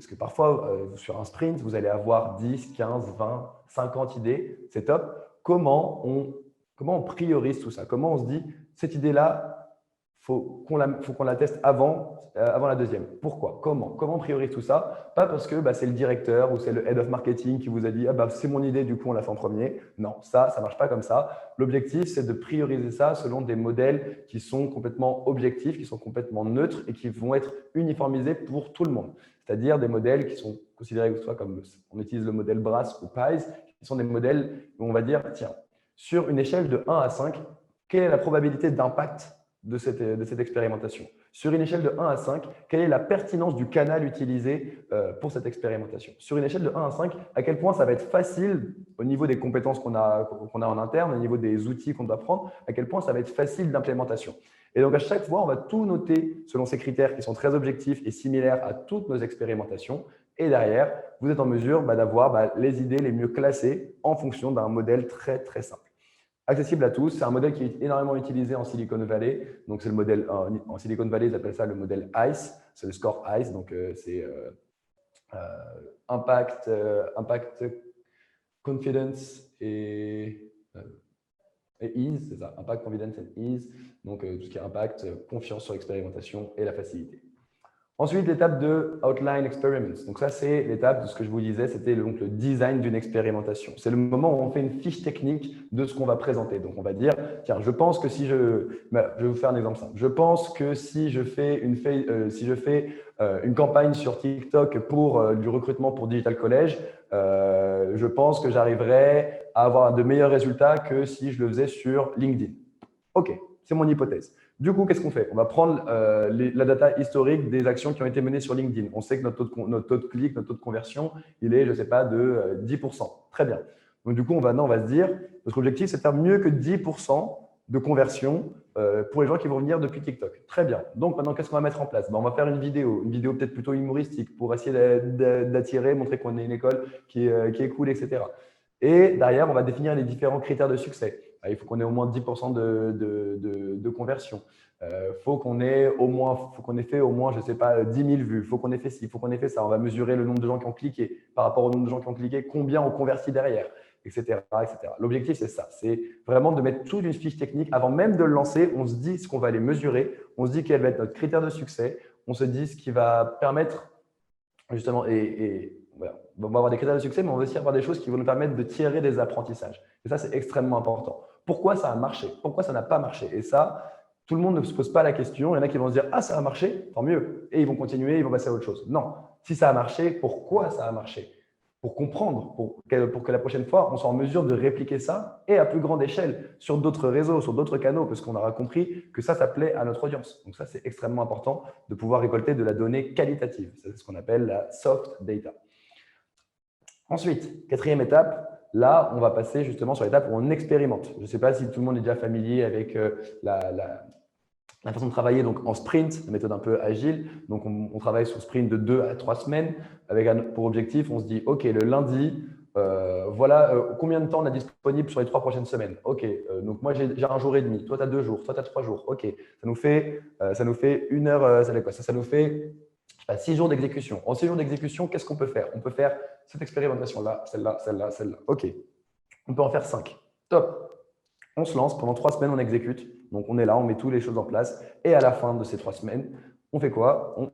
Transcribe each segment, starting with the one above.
Parce que parfois, sur un sprint, vous allez avoir 10, 15, 20, 50 idées. C'est top. Comment on priorise tout ça? Comment on se dit, cette idée-là, faut qu'on la teste avant la deuxième. Pourquoi? Comment on priorise tout ça? Pas parce que c'est le directeur ou c'est le head of marketing qui vous a dit c'est mon idée, du coup on la fait en premier. Non, ça marche pas comme ça. L'objectif, c'est de prioriser ça selon des modèles qui sont complètement objectifs, qui sont complètement neutres et qui vont être uniformisés pour tout le monde. C'est-à-dire des modèles qui sont considérés soit comme, on utilise le modèle Brass ou PIES, qui sont des modèles où on va dire, tiens, sur une échelle de 1 à 5, quelle est la probabilité d'impact de cette expérimentation? Sur une échelle de 1 à 5, quelle est la pertinence du canal utilisé pour cette expérimentation? Sur une échelle de 1 à 5, à quel point ça va être facile au niveau des compétences qu'on a en interne, au niveau des outils qu'on doit prendre, à quel point ça va être facile d'implémentation. Et donc, à chaque fois, on va tout noter selon ces critères qui sont très objectifs et similaires à toutes nos expérimentations. Et derrière, vous êtes en mesure d'avoir les idées les mieux classées en fonction d'un modèle très, très simple. Accessible à tous, c'est un modèle qui est énormément utilisé en Silicon Valley. Donc, c'est le modèle en Silicon Valley, ils appellent ça le modèle ICE, c'est le score ICE. Donc, c'est impact, confidence et ease, c'est ça, impact, confidence and ease. Donc, tout ce qui est impact, confiance sur l'expérimentation et la facilité. Ensuite, l'étape de Outline Experiments. Donc ça, c'est l'étape de ce que je vous disais, c'était donc le design d'une expérimentation. C'est le moment où on fait une fiche technique de ce qu'on va présenter. Donc, on va dire, tiens, je pense que si je vais vous faire un exemple simple. Je pense que si je fais une campagne sur TikTok pour du recrutement pour Digital College, je pense que j'arriverai à avoir de meilleurs résultats que si je le faisais sur LinkedIn. OK, c'est mon hypothèse. Du coup, qu'est-ce qu'on fait? On va prendre la data historique des actions qui ont été menées sur LinkedIn. On sait que notre taux de clic, notre taux de conversion, il est, je ne sais pas, de 10%. Très bien. Donc, du coup, on va se dire, notre objectif, c'est de faire mieux que 10% de conversion pour les gens qui vont venir depuis TikTok. Très bien. Donc, maintenant, qu'est-ce qu'on va mettre en place? On va faire une vidéo peut-être plutôt humoristique pour essayer d'attirer, montrer qu'on est une école qui est cool, etc. Et derrière, on va définir les différents critères de succès. Il faut qu'on ait au moins 10% de conversion. Faut qu'on ait fait au moins, je ne sais pas, 10 000 vues. Il faut qu'on ait fait ci, il faut qu'on ait fait ça. On va mesurer le nombre de gens qui ont cliqué par rapport au nombre de gens qui ont cliqué, combien on convertit derrière, etc. etc. L'objectif, c'est ça. C'est vraiment de mettre toute une fiche technique. Avant même de le lancer, on se dit ce qu'on va aller mesurer. On se dit quel va être notre critère de succès. On se dit ce qui va permettre justement, voilà. On va avoir des critères de succès, mais on va aussi avoir des choses qui vont nous permettre de tirer des apprentissages. Et ça, c'est extrêmement important. Pourquoi ça a marché? Pourquoi ça n'a pas marché? Et ça, tout le monde ne se pose pas la question. Il y en a qui vont se dire « Ah, ça a marché, tant mieux ». Et ils vont continuer, ils vont passer à autre chose. Non, si ça a marché, pourquoi ça a marché? Pour comprendre, pour que la prochaine fois, on soit en mesure de répliquer ça et à plus grande échelle sur d'autres réseaux, sur d'autres canaux, parce qu'on aura compris que ça plaît à notre audience. Donc ça, c'est extrêmement important de pouvoir récolter de la donnée qualitative. C'est ce qu'on appelle la soft data. Ensuite, quatrième étape, là, on va passer justement sur l'étape où on expérimente. Je ne sais pas si tout le monde est déjà familier avec la façon de travailler donc en sprint, la méthode un peu agile. Donc, on travaille sur sprint de 2 à 3 semaines avec pour objectif, on se dit, OK, le lundi, voilà combien de temps on a disponible sur les 3 prochaines semaines. OK, donc moi, j'ai un jour et demi. Toi, tu as 2 jours. Toi, tu as 3 jours. OK, ça nous fait 1 heure. Ça nous fait 6 jours d'exécution. En 6 jours d'exécution, qu'est-ce qu'on peut faire? On peut faire cette expérimentation-là, celle-là, celle-là, celle-là. OK, on peut en faire 5. Top. On se lance, pendant 3 semaines, on exécute. Donc, on est là, on met toutes les choses en place. Et à la fin de ces 3 semaines, on fait quoi? On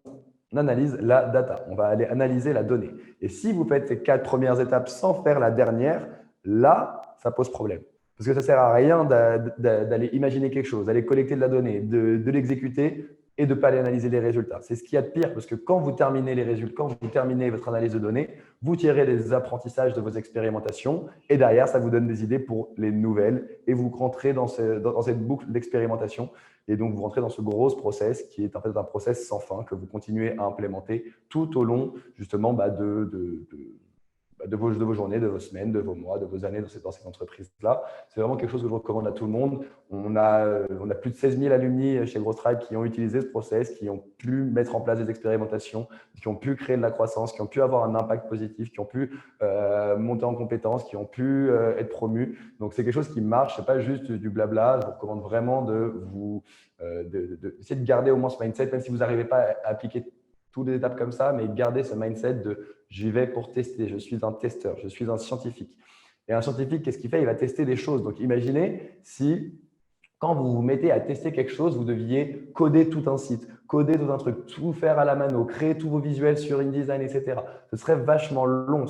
analyse la data. On va aller analyser la donnée. Et si vous faites ces 4 premières étapes sans faire la dernière, là, ça pose problème. Parce que ça ne sert à rien d'aller imaginer quelque chose, d'aller collecter de la donnée, de l'exécuter et de ne pas aller analyser les résultats. C'est ce qu'il y a de pire parce que quand vous terminez les résultats, quand vous terminez votre analyse de données, vous tirez des apprentissages de vos expérimentations et derrière, ça vous donne des idées pour les nouvelles et vous rentrez dans cette boucle d'expérimentation et donc vous rentrez dans ce gros process qui est en fait un process sans fin que vous continuez à implémenter tout au long justement de vos journées, de vos semaines, de vos mois, de vos années dans cette entreprise-là. C'est vraiment quelque chose que je recommande à tout le monde. On a plus de 16 000 alumni chez GrowthTribe qui ont utilisé ce process, qui ont pu mettre en place des expérimentations, qui ont pu créer de la croissance, qui ont pu avoir un impact positif, qui ont pu monter en compétences, qui ont pu être promus. Donc, c'est quelque chose qui marche. Ce n'est pas juste du blabla. Je vous recommande vraiment d'essayer de garder au moins ce mindset, même si vous n'arrivez pas à appliquer toutes les étapes comme ça, mais gardez ce mindset de j'y vais pour tester, je suis un testeur, je suis un scientifique. Et un scientifique, qu'est-ce qu'il fait? Il va tester des choses. Donc, imaginez si, quand vous vous mettez à tester quelque chose, vous deviez coder tout un site, coder tout un truc, tout faire à la mano, créer tous vos visuels sur InDesign, etc. Ce serait vachement long,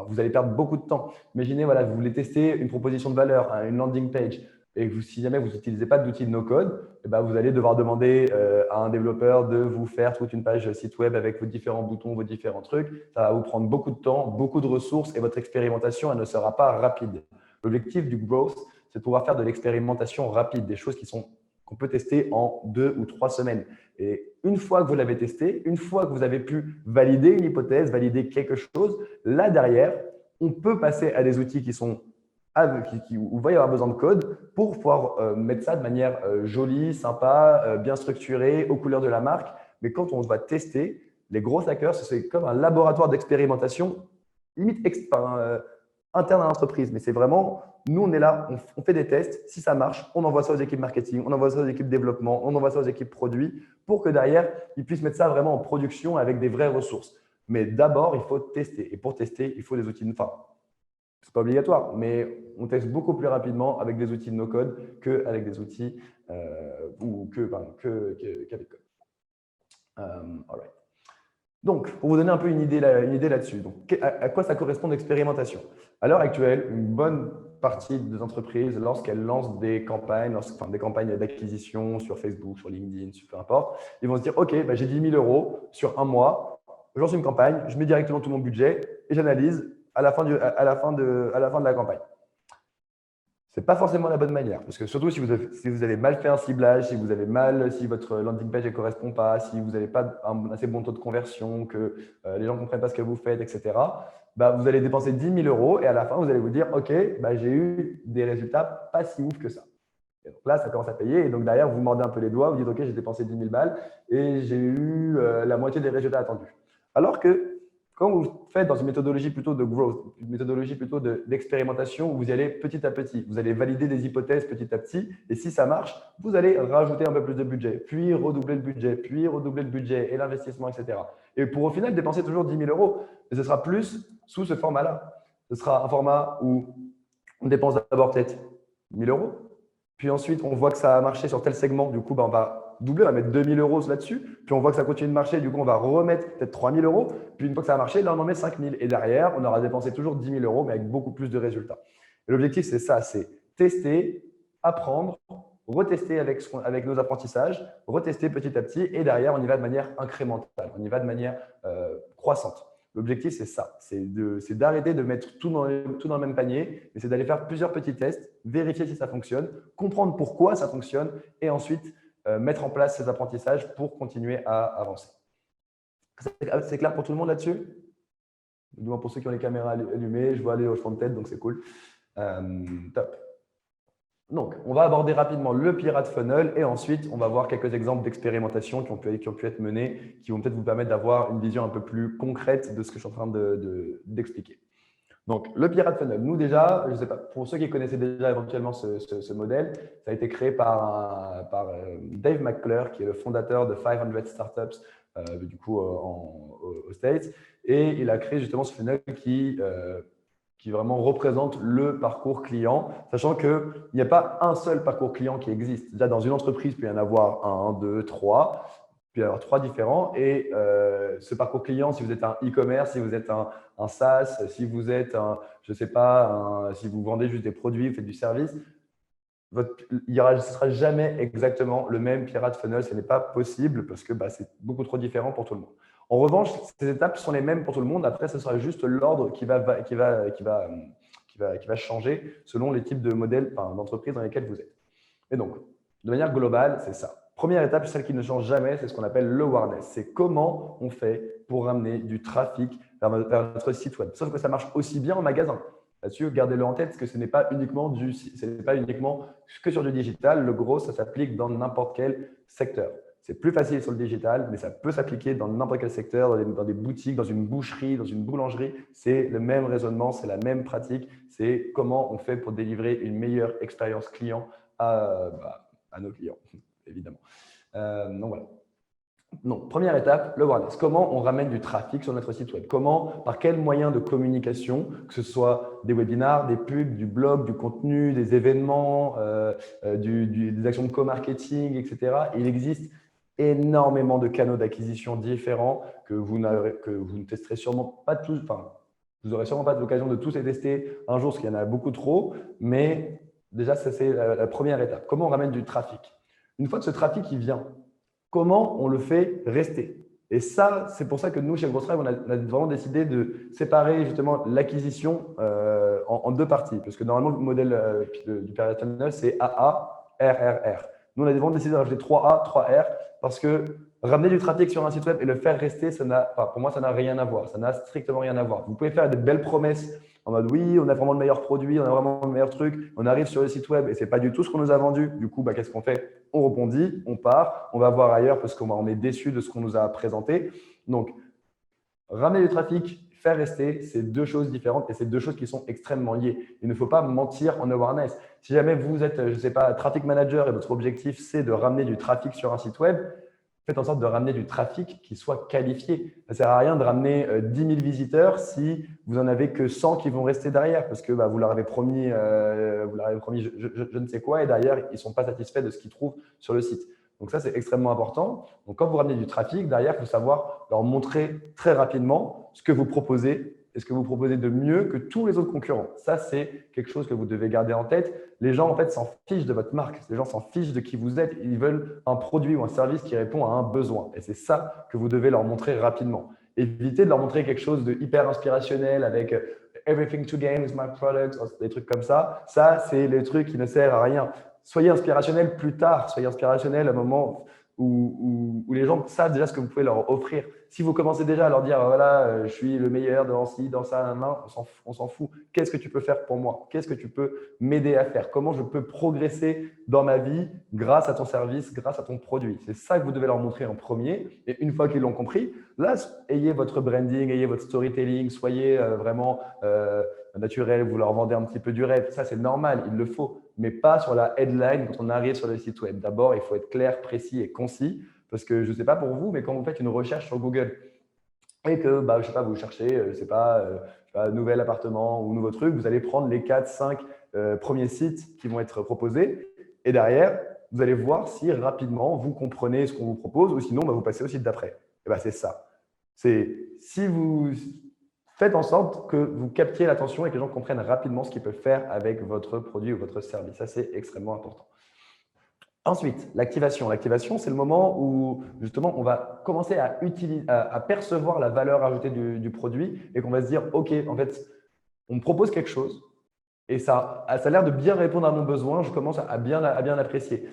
vous allez perdre beaucoup de temps. Imaginez, voilà, vous voulez tester une proposition de valeur, une landing page, et que si jamais vous n'utilisez pas d'outil de no-code, vous allez devoir demander à un développeur de vous faire toute une page site web avec vos différents boutons, vos différents trucs. Ça va vous prendre beaucoup de temps, beaucoup de ressources, et votre expérimentation, elle ne sera pas rapide. L'objectif du growth, c'est de pouvoir faire de l'expérimentation rapide, des choses qu'on peut tester en 2 ou 3 semaines. Et une fois que vous l'avez testé, une fois que vous avez pu valider une hypothèse, valider quelque chose, là derrière, on peut passer à des outils où il va y avoir besoin de code pour pouvoir mettre ça de manière jolie, sympa, bien structurée, aux couleurs de la marque. Mais quand on va tester, les gros hackers, c'est comme un laboratoire d'expérimentation, limite interne à l'entreprise. Mais c'est vraiment, nous, on est là, on fait des tests. Si ça marche, on envoie ça aux équipes marketing, on envoie ça aux équipes développement, on envoie ça aux équipes produits pour que derrière, ils puissent mettre ça vraiment en production avec des vraies ressources. Mais d'abord, il faut tester. Et pour tester, il faut des outils. Enfin, c'est pas obligatoire, mais on teste beaucoup plus rapidement avec des outils de no-code qu'avec des outils qu'avec code. All right. Donc, pour vous donner un peu une idée là-dessus, à quoi ça correspond d'expérimentation? À l'heure actuelle, une bonne partie des entreprises, lorsqu'elles lancent des campagnes, des campagnes d'acquisition sur Facebook, sur LinkedIn, sur peu importe, ils vont se dire, OK, j'ai 10 000 € sur un mois, je lance une campagne, je mets directement tout mon budget et j'analyse à la fin de la campagne. Ce n'est pas forcément la bonne manière, parce que surtout si vous avez mal fait un ciblage, si votre landing page ne correspond pas, si vous n'avez pas un assez bon taux de conversion, que les gens ne comprennent pas ce que vous faites, etc., vous allez dépenser 10 000 € et à la fin, vous allez vous dire, OK, j'ai eu des résultats pas si ouf que ça. Et donc là, ça commence à payer et donc derrière, vous mordez un peu les doigts, vous dites, OK, j'ai dépensé 10 000 balles et j'ai eu la moitié des résultats attendus. Alors que quand vous faites dans une méthodologie plutôt de growth, une méthodologie plutôt d'expérimentation, où vous y allez petit à petit, vous allez valider des hypothèses petit à petit, et si ça marche, vous allez rajouter un peu plus de budget, puis redoubler le budget, puis redoubler le budget et l'investissement, etc. Et pour au final dépenser toujours 10 000 €, mais ce sera plus sous ce format-là. Ce sera un format où on dépense d'abord peut-être 1 000 €, puis ensuite on voit que ça a marché sur tel segment, du coup on va doubler, on va mettre 2 000 € là-dessus, puis on voit que ça continue de marcher, du coup on va remettre peut-être 3 000 €, puis une fois que ça a marché, là on en met 5 000, et derrière on aura dépensé toujours 10 000 €, mais avec beaucoup plus de résultats. Et l'objectif c'est ça, c'est tester, apprendre, retester avec nos apprentissages, retester petit à petit, et derrière on y va de manière incrémentale, on y va de manière croissante. L'objectif, c'est ça, c'est d'arrêter de mettre tout dans le même panier, mais c'est d'aller faire plusieurs petits tests, vérifier si ça fonctionne, comprendre pourquoi ça fonctionne, et ensuite mettre en place ces apprentissages pour continuer à avancer. C'est clair pour tout le monde là-dessus? Du moins pour ceux qui ont les caméras allumées, je vois les hochements de tête, donc c'est cool. Top. Donc, on va aborder rapidement le Pirate Funnel et ensuite, on va voir quelques exemples d'expérimentation qui ont pu être menées, qui vont peut-être vous permettre d'avoir une vision un peu plus concrète de ce que je suis en train d'expliquer. Donc, le Pirate Funnel, nous déjà, je ne sais pas, pour ceux qui connaissaient déjà éventuellement ce modèle, ça a été créé par Dave McClure, qui est le fondateur de 500 Startups, du coup, aux States. Et il a créé justement ce funnel qui vraiment représente le parcours client, sachant qu'il n'y a pas un seul parcours client qui existe. Déjà, dans une entreprise, il peut y en avoir 1, 2, 3, il peut y avoir 3 différents. Et ce parcours client, si vous êtes un e-commerce, si vous êtes un SaaS, si vous êtes je ne sais pas, si vous vendez juste des produits, vous faites du service, ce ne sera jamais exactement le même Pirate Funnel. Ce n'est pas possible parce que c'est beaucoup trop différent pour tout le monde. En revanche, ces étapes sont les mêmes pour tout le monde. Après, ce sera juste l'ordre qui va changer selon les types de modèles, d'entreprises dans lesquelles vous êtes. Et donc, de manière globale, c'est ça. Première étape, celle qui ne change jamais, c'est ce qu'on appelle l'awareness. C'est comment on fait pour ramener du trafic vers notre site web. Sauf que ça marche aussi bien en magasin. Là-dessus, gardez-le en tête, parce que ce n'est pas uniquement que sur du digital. Le gros, ça s'applique dans n'importe quel secteur. C'est plus facile sur le digital, mais ça peut s'appliquer dans n'importe quel secteur, dans des boutiques, dans une boucherie, dans une boulangerie. C'est le même raisonnement, c'est la même pratique. C'est comment on fait pour délivrer une meilleure expérience client à nos clients, évidemment. Donc voilà. Donc, première étape, le awareness. Comment on ramène du trafic sur notre site web? Comment, par quels moyens de communication, que ce soit des webinars, des pubs, du blog, du contenu, des événements, des actions de co-marketing, etc. Il existe énormément de canaux d'acquisition différents que vous ne testerez sûrement pas tous. Enfin, vous n'aurez sûrement pas l'occasion de tous les tester un jour, parce qu'il y en a beaucoup trop. Mais déjà, ça, c'est la première étape. Comment on ramène du trafic? Une fois que ce trafic il vient, comment on le fait rester? Et ça, c'est pour ça que nous, chez GrowthTribe, on a vraiment décidé de séparer justement l'acquisition en deux parties. Parce que normalement, le modèle du Pyramid Funnel, c'est AA, RRR. Nous, on a vraiment décidé de rajouter 3A, 3R parce que ramener du trafic sur un site web et le faire rester, pour moi, ça n'a rien à voir. Ça n'a strictement rien à voir. Vous pouvez faire des belles promesses en mode oui, on a vraiment le meilleur produit, on a vraiment le meilleur truc, on arrive sur le site web et ce n'est pas du tout ce qu'on nous a vendu. Du coup, qu'est-ce qu'on fait? On rebondit, on part, on va voir ailleurs parce qu'on est déçu de ce qu'on nous a présenté. Donc, ramener du trafic, faire rester, c'est deux choses différentes et c'est deux choses qui sont extrêmement liées. Il ne faut pas mentir en awareness. Si jamais vous êtes, je ne sais pas, traffic manager et votre objectif, c'est de ramener du trafic sur un site web, faites en sorte de ramener du trafic qui soit qualifié. Ça ne sert à rien de ramener 10 000 visiteurs si vous n'en avez que 100 qui vont rester derrière parce que vous leur avez promis, je ne sais quoi et derrière, ils ne sont pas satisfaits de ce qu'ils trouvent sur le site. Donc ça, c'est extrêmement important. Donc quand vous ramenez du trafic, derrière, il faut savoir leur montrer très rapidement ce que vous proposez et ce que vous proposez de mieux que tous les autres concurrents. Ça, c'est quelque chose que vous devez garder en tête. Les gens, en fait, s'en fichent de votre marque. Les gens s'en fichent de qui vous êtes. Ils veulent un produit ou un service qui répond à un besoin. Et c'est ça que vous devez leur montrer rapidement. Évitez de leur montrer quelque chose de hyper inspirationnel avec everything to gain is my product, des trucs comme ça. Ça, c'est les trucs qui ne servent à rien. Soyez inspirationnel plus tard. Soyez inspirationnel à un moment où les gens savent déjà ce que vous pouvez leur offrir. Si vous commencez déjà à leur dire, voilà, je suis le meilleur dans ci, dans ça, on s'en fout. Qu'est-ce que tu peux faire pour moi? Qu'est-ce que tu peux m'aider à faire? Comment je peux progresser dans ma vie grâce à ton service, grâce à ton produit? C'est ça que vous devez leur montrer en premier. Et une fois qu'ils l'ont compris, là, ayez votre branding, ayez votre storytelling, soyez vraiment naturel, vous leur vendez un petit peu du rêve. Ça, c'est normal, il le faut, mais pas sur la headline quand on arrive sur le site web. D'abord, il faut être clair, précis et concis parce que je ne sais pas pour vous, mais quand vous faites une recherche sur Google et que, je sais pas, vous cherchez, c'est pas, nouvel appartement ou nouveau truc, vous allez prendre les 4, 5 premiers sites qui vont être proposés et derrière, vous allez voir si rapidement vous comprenez ce qu'on vous propose ou sinon, vous passez au site d'après. Et c'est ça. C'est si vous faites en sorte que vous captiez l'attention et que les gens comprennent rapidement ce qu'ils peuvent faire avec votre produit ou votre service. Ça, c'est extrêmement important. Ensuite, l'activation. L'activation, c'est le moment où justement on va commencer à percevoir la valeur ajoutée du produit et qu'on va se dire, OK, en fait, on me propose quelque chose et ça a l'air de bien répondre à mon besoin, je commence à bien l'apprécier.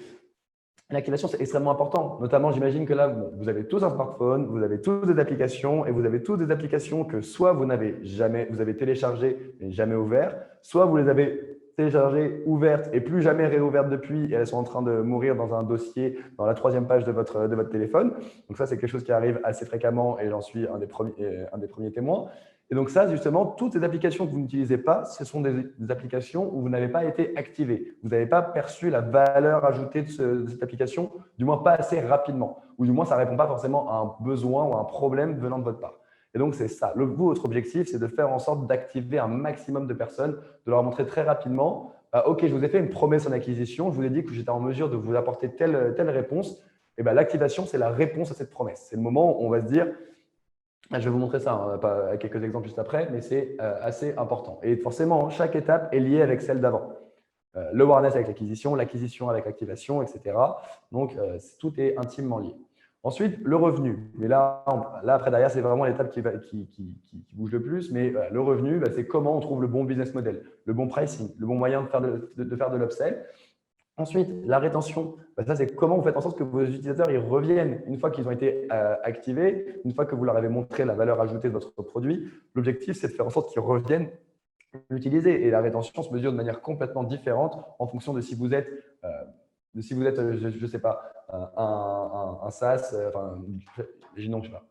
L'activation, c'est extrêmement important. Notamment, j'imagine que là, vous avez tous un smartphone, vous avez tous des applications et vous avez tous des applications que soit vous avez téléchargées mais jamais ouvertes, soit vous les avez téléchargées, ouvertes et plus jamais réouvertes depuis et elles sont en train de mourir dans un dossier dans la 3e page de votre téléphone. Donc ça, c'est quelque chose qui arrive assez fréquemment et j'en suis un des premiers témoins. Et donc ça, justement, toutes ces applications que vous n'utilisez pas, ce sont des applications où vous n'avez pas été activé. Vous n'avez pas perçu la valeur ajoutée de cette application, du moins pas assez rapidement, ou du moins ça ne répond pas forcément à un besoin ou à un problème venant de votre part. Et donc, c'est ça. Votre objectif, c'est de faire en sorte d'activer un maximum de personnes, de leur montrer très rapidement, OK, je vous ai fait une promesse en acquisition, je vous ai dit que j'étais en mesure de vous apporter telle réponse. Et l'activation, c'est la réponse à cette promesse. C'est le moment où on va se dire, je vais vous montrer ça, pas quelques exemples juste après, mais c'est assez important. Et forcément, chaque étape est liée avec celle d'avant. Le awareness avec l'acquisition avec l'activation, etc. Donc, tout est intimement lié. Ensuite, le revenu. Mais là après, derrière, c'est vraiment l'étape qui bouge le plus. Mais le revenu, c'est comment on trouve le bon business model, le bon pricing, le bon moyen de faire de l'upsell. Ensuite, la rétention, ça c'est comment vous faites en sorte que vos utilisateurs ils reviennent une fois qu'ils ont été activés, une fois que vous leur avez montré la valeur ajoutée de votre produit. L'objectif, c'est de faire en sorte qu'ils reviennent l'utiliser. Et la rétention se mesure de manière complètement différente en fonction de si vous êtes, je ne sais pas, un SaaS, imaginons, je sais pas,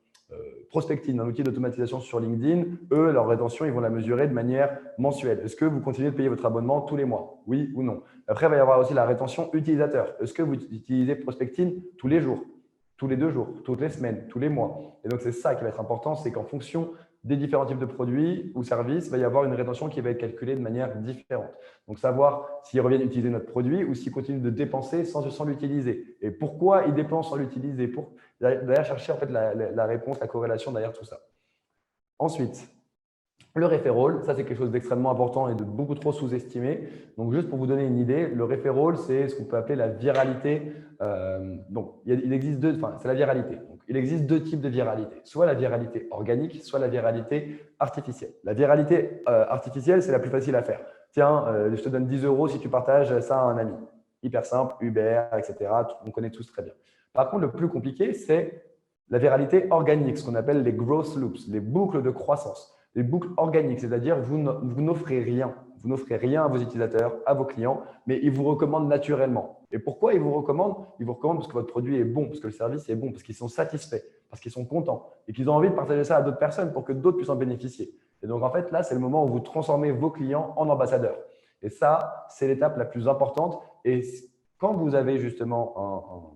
Prospecting, un outil d'automatisation sur LinkedIn, eux, leur rétention, ils vont la mesurer de manière mensuelle. Est-ce que vous continuez de payer votre abonnement tous les mois? Oui ou non? Après, il va y avoir aussi la rétention utilisateur. Est-ce que vous utilisez Prospecting tous les jours? tous les 2 jours, toutes les semaines, tous les mois. Et donc, c'est ça qui va être important, c'est qu'en fonction des différents types de produits ou services, il va y avoir une rétention qui va être calculée de manière différente. Donc, savoir s'ils reviennent utiliser notre produit ou s'ils continuent de dépenser sans l'utiliser. Et pourquoi ils dépensent sans l'utiliser. Derrière, chercher en fait la réponse, la corrélation derrière tout ça. Ensuite, le referral, ça c'est quelque chose d'extrêmement important et de beaucoup trop sous-estimé. Donc juste pour vous donner une idée, le referral c'est ce qu'on peut appeler la viralité. Donc il existe c'est la viralité. Donc, il existe 2 types de viralité, soit la viralité organique, soit la viralité artificielle. La viralité artificielle, c'est la plus facile à faire. Tiens, je te donne 10 € si tu partages ça à un ami. Hyper simple, Uber, etc. On connaît tous très bien. Par contre, le plus compliqué, c'est la viralité organique, ce qu'on appelle les growth loops, les boucles de croissance. Les boucles organiques, c'est-à-dire vous n'offrez rien. Vous n'offrez rien à vos utilisateurs, à vos clients, mais ils vous recommandent naturellement. Et pourquoi ils vous recommandent? Ils vous recommandent parce que votre produit est bon, parce que le service est bon, parce qu'ils sont satisfaits, parce qu'ils sont contents et qu'ils ont envie de partager ça à d'autres personnes pour que d'autres puissent en bénéficier. Et donc, en fait, là, c'est le moment où vous transformez vos clients en ambassadeurs. Et ça, c'est l'étape la plus importante. Et quand vous avez justement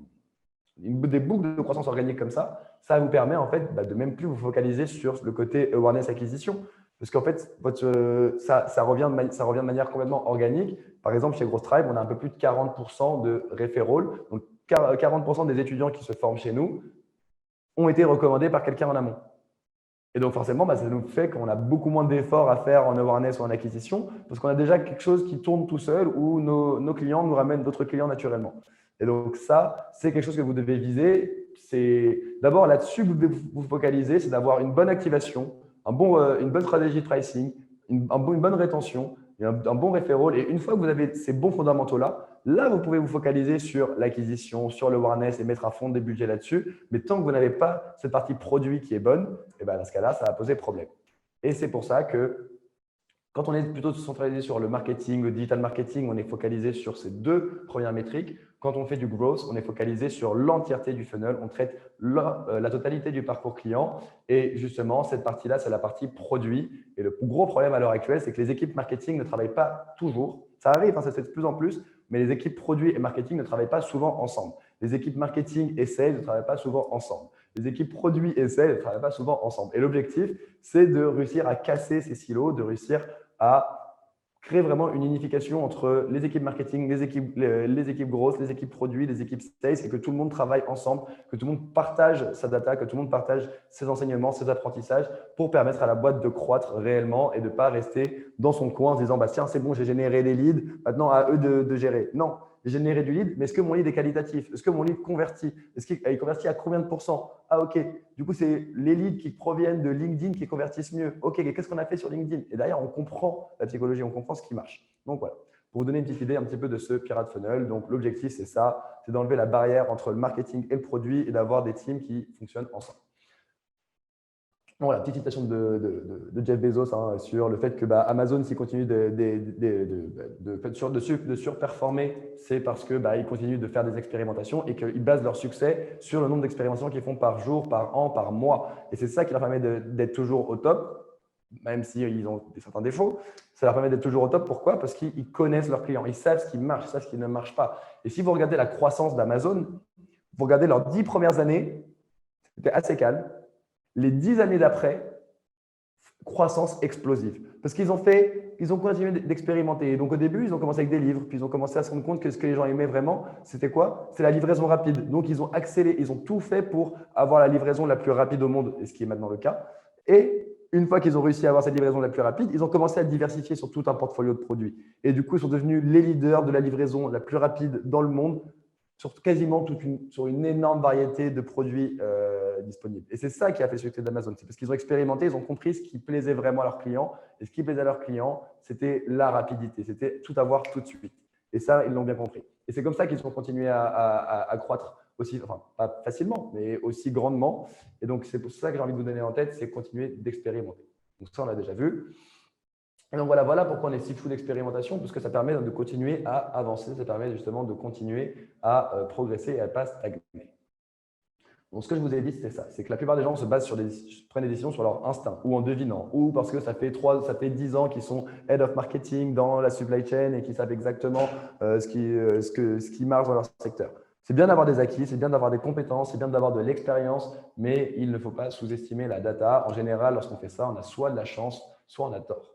des boucles de croissance organique comme ça vous permet en fait de même plus vous focaliser sur le côté awareness acquisition. Parce qu'en fait, ça revient de manière complètement organique. Par exemple, chez GrowthTribe, on a un peu plus de 40% de referral. Donc, 40% des étudiants qui se forment chez nous ont été recommandés par quelqu'un en amont. Et donc, forcément, ça nous fait qu'on a beaucoup moins d'efforts à faire en awareness ou en acquisition parce qu'on a déjà quelque chose qui tourne tout seul où nos clients nous ramènent d'autres clients naturellement. Et donc, ça, c'est quelque chose que vous devez viser. C'est d'abord là-dessus que vous devez vous focaliser, c'est d'avoir une bonne activation, une bonne stratégie de pricing, une bonne rétention, et un bon referral. Et une fois que vous avez ces bons fondamentaux-là, là, vous pouvez vous focaliser sur l'acquisition, sur le awareness et mettre à fond des budgets là-dessus. Mais tant que vous n'avez pas cette partie produit qui est bonne, et dans ce cas-là, ça va poser problème. Et c'est pour ça que quand on est plutôt centralisé sur le marketing, le digital marketing, on est focalisé sur ces 2 premières métriques. Quand on fait du growth, on est focalisé sur l'entièreté du funnel. On traite la totalité du parcours client. Et justement, cette partie-là, c'est la partie produit. Et le gros problème à l'heure actuelle, c'est que les équipes marketing ne travaillent pas toujours. Ça arrive, ça se fait de plus en plus, mais les équipes produits et marketing ne travaillent pas souvent ensemble. Les équipes marketing et sales ne travaillent pas souvent ensemble. Les équipes produits et sales ne travaillent pas souvent ensemble. Et l'objectif, c'est de réussir à casser ces silos, de réussir à créer vraiment une unification entre les équipes marketing, les équipes grosses, les équipes produits, les équipes sales et que tout le monde travaille ensemble, que tout le monde partage sa data, que tout le monde partage ses enseignements, ses apprentissages pour permettre à la boîte de croître réellement et de ne pas rester dans son coin en se disant tiens, c'est bon, j'ai généré des leads, maintenant à eux de gérer. Non, j'ai généré du lead, mais est-ce que mon lead est qualitatif? Est-ce que mon lead convertit? Est-ce qu'il convertit à combien de pourcents? Ah, ok. Du coup, c'est les leads qui proviennent de LinkedIn qui convertissent mieux. Ok, qu'est-ce qu'on a fait sur LinkedIn? Et derrière, on comprend la psychologie, on comprend ce qui marche. Donc voilà, pour vous donner une petite idée un petit peu de ce Pirate Funnel. Donc l'objectif, c'est ça, c'est d'enlever la barrière entre le marketing et le produit et d'avoir des teams qui fonctionnent ensemble. Voilà, petite citation de Jeff Bezos sur le fait que Amazon, s'il continue de surperformer, c'est parce qu'ils continuent de faire des expérimentations et qu'ils basent leur succès sur le nombre d'expérimentations qu'ils font par jour, par an, par mois. Et c'est ça qui leur permet d'être toujours au top, même s'ils ont certains défauts. Ça leur permet d'être toujours au top. Pourquoi? Parce qu'ils connaissent leurs clients, ils savent ce qui marche, ils savent ce qui ne marche pas. Et si vous regardez la croissance d'Amazon, vous regardez leurs 10 premières années, c'était assez calme. Les 10 années d'après, croissance explosive. Parce qu'ils ont continué d'expérimenter. Donc au début, ils ont commencé avec des livres, puis ils ont commencé à se rendre compte que ce que les gens aimaient vraiment, c'était quoi? C'est la livraison rapide. Donc ils ont accéléré, ils ont tout fait pour avoir la livraison la plus rapide au monde, et ce qui est maintenant le cas. Et une fois qu'ils ont réussi à avoir cette livraison la plus rapide, ils ont commencé à diversifier sur tout un portfolio de produits. Et du coup, ils sont devenus les leaders de la livraison la plus rapide dans le monde, sur quasiment sur une énorme variété de produits disponibles. Et c'est ça qui a fait le succès d'Amazon. C'est parce qu'ils ont expérimenté, ils ont compris ce qui plaisait vraiment à leurs clients. Et ce qui plaisait à leurs clients, c'était la rapidité. C'était tout avoir tout de suite. Et ça, ils l'ont bien compris. Et c'est comme ça qu'ils ont continué à croître aussi, enfin, pas facilement, mais aussi grandement. Et donc, c'est pour ça que j'ai envie de vous donner en tête, c'est continuer d'expérimenter. Donc ça, on l'a déjà vu. Et donc voilà pourquoi on est si fou d'expérimentation, parce que ça permet de continuer à avancer, ça permet justement de continuer à progresser et à ne pas stagner. Donc ce que je vous ai dit, c'était ça, c'est que la plupart des gens prennent des décisions sur leur instinct ou en devinant, ou parce que ça fait 10 ans qu'ils sont head of marketing dans la supply chain et qu'ils savent exactement ce qui marche dans leur secteur. C'est bien d'avoir des acquis, c'est bien d'avoir des compétences, c'est bien d'avoir de l'expérience, mais il ne faut pas sous-estimer la data. En général, lorsqu'on fait ça, on a soit de la chance, soit on a tort.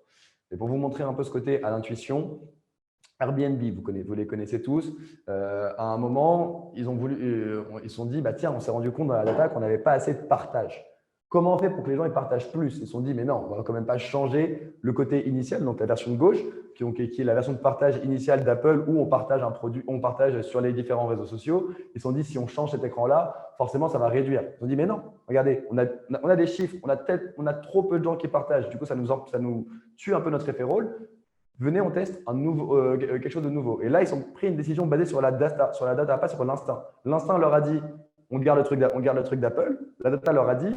Et pour vous montrer un peu ce côté à l'intuition, Airbnb, vous les connaissez tous. À un moment, ils se sont dit, bah, tiens, on s'est rendu compte dans la data qu'on n'avait pas assez de partage. Comment on fait pour que les gens ils partagent plus? Ils se sont dit, mais non, on ne va quand même pas changer le côté initial, donc la version de gauche, qui est la version de partage initiale d'Apple où on partage un produit, on partage sur les différents réseaux sociaux. Ils se sont dit, si on change cet écran-là, forcément, ça va réduire. Ils se sont dit, mais non, regardez, on a des chiffres, on a trop peu de gens qui partagent. Du coup, ça nous tue un peu notre référent. Venez, on teste quelque chose de nouveau. Et là, ils ont pris une décision basée sur la data, pas sur l'instinct. L'instinct leur a dit, on garde le truc d'Apple. La data leur a dit,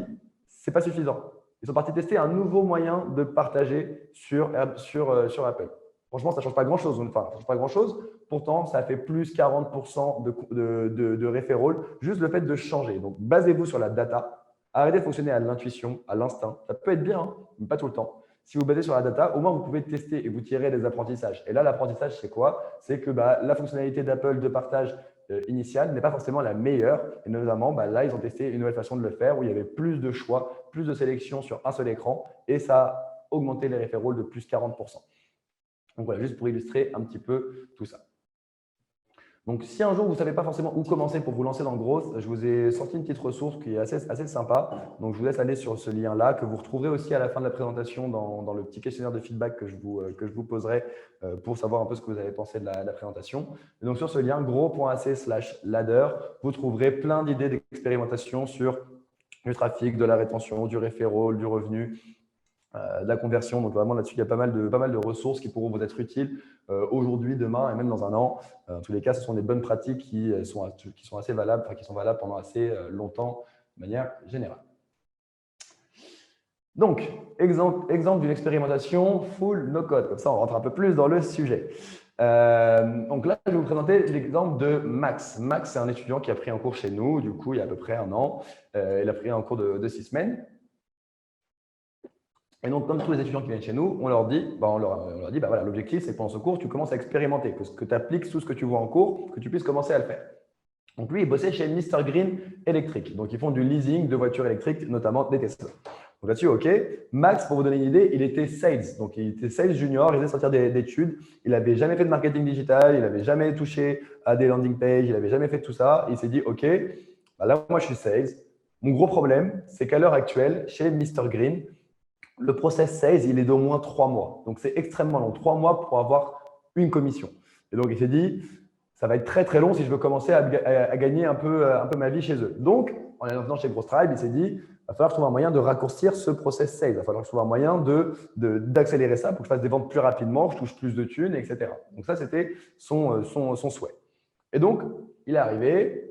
c'est pas suffisant. Ils sont partis tester un nouveau moyen de partager sur Apple. Franchement, ça ne change pas grand-chose. Enfin, ça change pas grand-chose. Pourtant, ça a fait plus 40% de référents, juste le fait de changer. Donc, basez-vous sur la data. Arrêtez de fonctionner à l'intuition, à l'instinct. Ça peut être bien, hein, mais pas tout le temps. Si vous basez sur la data, au moins vous pouvez tester et vous tirez des apprentissages. Et là, l'apprentissage, c'est quoi? C'est que la fonctionnalité d'Apple de partage initiale n'est pas forcément la meilleure. Et notamment, là, ils ont testé une nouvelle façon de le faire où il y avait plus de choix, plus de sélection sur un seul écran et ça a augmenté les référents de plus 40%. Donc voilà, juste pour illustrer un petit peu tout ça. Donc, si un jour, vous ne savez pas forcément où commencer pour vous lancer dans le growth, je vous ai sorti une petite ressource qui est assez sympa. Donc, je vous laisse aller sur ce lien-là que vous retrouverez aussi à la fin de la présentation dans le petit questionnaire de feedback que je vous poserai pour savoir un peu ce que vous avez pensé de la présentation. Et donc, sur ce lien, grow.ac/ladder, vous trouverez plein d'idées d'expérimentation sur du trafic, de la rétention, du referral, du revenu, de la conversion. Donc vraiment là-dessus, il y a pas mal de ressources qui pourront vous être utiles aujourd'hui, demain et même dans un an. En tous les cas, ce sont des bonnes pratiques qui sont assez valables, qui sont valables pendant assez longtemps de manière générale. Donc, exemple d'une expérimentation full no-code. Comme ça, on rentre un peu plus dans le sujet. Donc là, je vais vous présenter l'exemple de Max. Max, c'est un étudiant qui a pris un cours chez nous, du coup, il y a à peu près un an. Il a pris un cours de 6 semaines. Et donc, comme tous les étudiants qui viennent chez nous, on leur dit, voilà, l'objectif, c'est que pendant ce cours, tu commences à expérimenter, que tu appliques tout ce que tu vois en cours, que tu puisses commencer à le faire. Donc, lui, il bossait chez Mr Green Electric. Donc, ils font du leasing de voitures électriques, notamment des Tesla. Donc là-dessus, OK. Max, pour vous donner une idée, il était sales. Donc, il était sales junior, il venait de sortir d'études. Il n'avait jamais fait de marketing digital, il n'avait jamais touché à des landing pages, il n'avait jamais fait tout ça. Il s'est dit, OK, là, moi, je suis sales. Mon gros problème, c'est qu'à l'heure actuelle, chez Mr Green, le process sales, il est d'au moins 3 mois. Donc, c'est extrêmement long. 3 mois pour avoir une commission. Et donc, il s'est dit, ça va être très, très long si je veux commencer à gagner un peu ma vie chez eux. Donc, en venant chez GrowthTribe, il s'est dit, il va falloir que je trouve un moyen de raccourcir ce process sales. Il va falloir que je trouve un moyen d'accélérer ça pour que je fasse des ventes plus rapidement, que je touche plus de thunes, etc. Donc, ça, c'était son souhait. Et donc, il est arrivé,